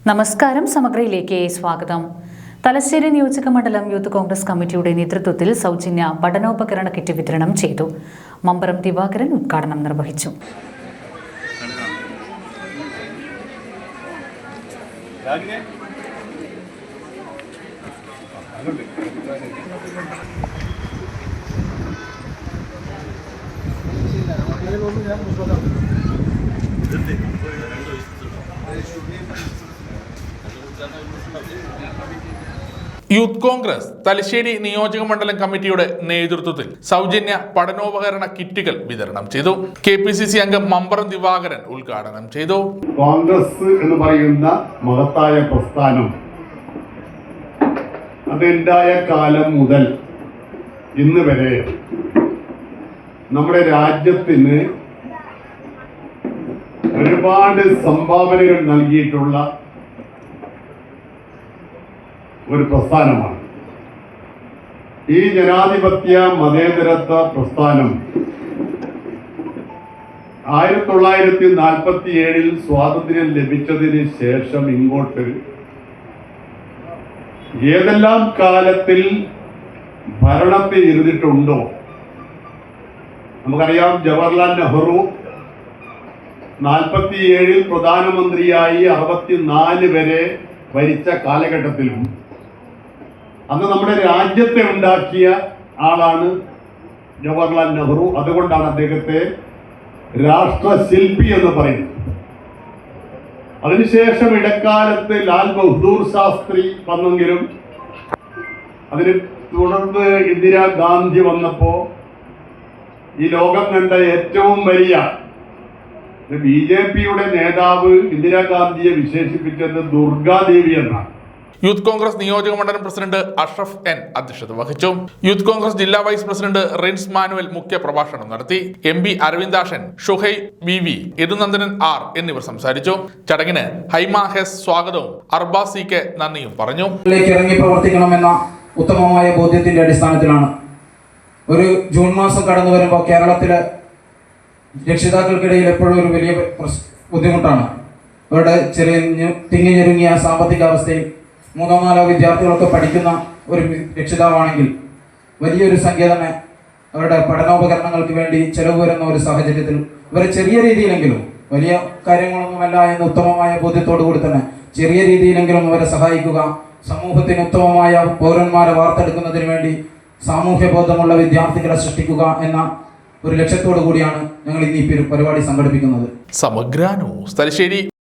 നമസ്കാരം. സമഗ്രയിലേക്ക് സ്വാഗതം. തലശ്ശേരി നിയോജക മണ്ഡലം യൂത്ത് കോൺഗ്രസ് കമ്മിറ്റിയുടെ നേതൃത്വത്തിൽ സൗജന്യ പഠനോപകരണ കിറ്റ് വിതരണം ചെയ്തു. മമ്പറം ദിവാകരൻ ഉദ്ഘാടനം നിർവഹിച്ചു. യൂത്ത് കോൺഗ്രസ് തലശ്ശേരി നിയോജക മണ്ഡലം കമ്മിറ്റിയുടെ നേതൃത്വത്തിൽ സൗജന്യ പഠനോപകരണ കിറ്റുകൾ വിതരണം ചെയ്തു. KPCC അംഗം മമ്പറം ദിവാകരൻ ഉദ്ഘാടനം ചെയ്തു. കോൺഗ്രസ് എന്ന് പറയുന്ന മഹത്തായ പ്രസ്ഥാനം അതുണ്ടായ കാലം മുതൽ ഇന്ന് വരെ നമ്മുടെ രാജ്യത്തിന് ഒരുപാട് സംഭാവനകൾ നൽകിയിട്ടുള്ള ഒരു പ്രസ്ഥാനമാണ്. ഈ ജനാധിപത്യ മതേതരത്വ പ്രസ്ഥാനം 1947 സ്വാതന്ത്ര്യം ലഭിച്ചതിന് ശേഷം ഇങ്ങോട്ട് ഏതെല്ലാം കാലത്തിൽ ഭരണത്തിൽ ഇരുന്നിട്ടുണ്ടോ നമുക്കറിയാം. ജവഹർലാൽ നെഹ്റു 47 പ്രധാനമന്ത്രിയായി 64 വരെ ഭരിച്ച കാലഘട്ടത്തിലും അന്ന് നമ്മുടെ രാജ്യത്തെ ഉണ്ടാക്കിയ ആളാണ് ജവഹർലാൽ നെഹ്റു. അതുകൊണ്ടാണ് അദ്ദേഹത്തെ രാഷ്ട്രശില്പി എന്ന് പറയുന്നത്. അതിനുശേഷം ഇടക്കാലത്ത് ലാൽ ബഹദൂർ ശാസ്ത്രി വന്നെങ്കിലും അതിന് തുടർന്ന് ഇന്ദിരാഗാന്ധി വന്നപ്പോ ഈ ലോകം കണ്ട ഏറ്റവും വലിയ BJPയുടെ നേതാവ് ഇന്ദിരാഗാന്ധിയെ വിശേഷിപ്പിച്ചത് ദുർഗാദേവി എന്നാണ്. യൂത്ത് കോൺഗ്രസ് നിയോജക മണ്ഡലം പ്രസിഡന്റ് അഷ്റഫ് N അധ്യക്ഷത വഹിച്ചു. യൂത്ത് കോൺഗ്രസ് ജില്ലാ വൈസ് പ്രസിഡന്റ് റിൻസ് മാനുവൽ മുഖ്യ പ്രഭാഷണം നടത്തി. MP Aravindakshan, Shuhai BV, യദുനന്ദനൻ R എന്നിവർ സംസാരിച്ചു. ചടങ്ങിന് ഹൈമ ഹെസ് സ്വാഗതവും അർബാസ് CK നന്ദിയും പറഞ്ഞു. ഇറങ്ങി പ്രവർത്തിക്കണമെന്ന ഉത്തമമായ ബോധ്യത്തിന്റെ അടിസ്ഥാനത്തിലാണ് ഒരു ജൂൺ മാസം കടന്നു വരുമ്പോൾ കേരളത്തിലെ രക്ഷിതാക്കൾക്കിടയിൽ എപ്പോഴും ഒരു വലിയ ബുദ്ധിമുട്ടാണ്. അവരുടെ തിങ്ങി ഞെരുങ്ങിയ സാമ്പത്തിക അവസ്ഥയിൽ 3-4 വിദ്യാർത്ഥികളൊക്കെ പഠിക്കുന്ന ഒരു രക്ഷിതാവാണെങ്കിൽ വലിയൊരു സംഖ്യ തന്നെ അവരുടെ പഠനോപകരണങ്ങൾക്ക് വേണ്ടി ചെലവ് വരുന്ന ഒരു സാഹചര്യത്തിൽ ഇവരെ ചെറിയ രീതിയിലെങ്കിലും, വലിയ കാര്യങ്ങളൊന്നുമല്ല എന്ന ഉത്തമമായ ബോധ്യത്തോടു കൂടി തന്നെ ചെറിയ രീതിയിലെങ്കിലും അവരെ സഹായിക്കുക, സമൂഹത്തിന് ഉത്തമമായ പൗരന്മാരെ വാർത്തെടുക്കുന്നതിന് വേണ്ടി സാമൂഹ്യ ബോധമുള്ള വിദ്യാർത്ഥികളെ സൃഷ്ടിക്കുക എന്ന ഒരു ലക്ഷ്യത്തോടു കൂടിയാണ് ഞങ്ങൾ ഇന്ന് ഈ പരിപാടി സംഘടിപ്പിക്കുന്നത്. സമഗ്ര ന്യൂസ് തലശ്ശേരി.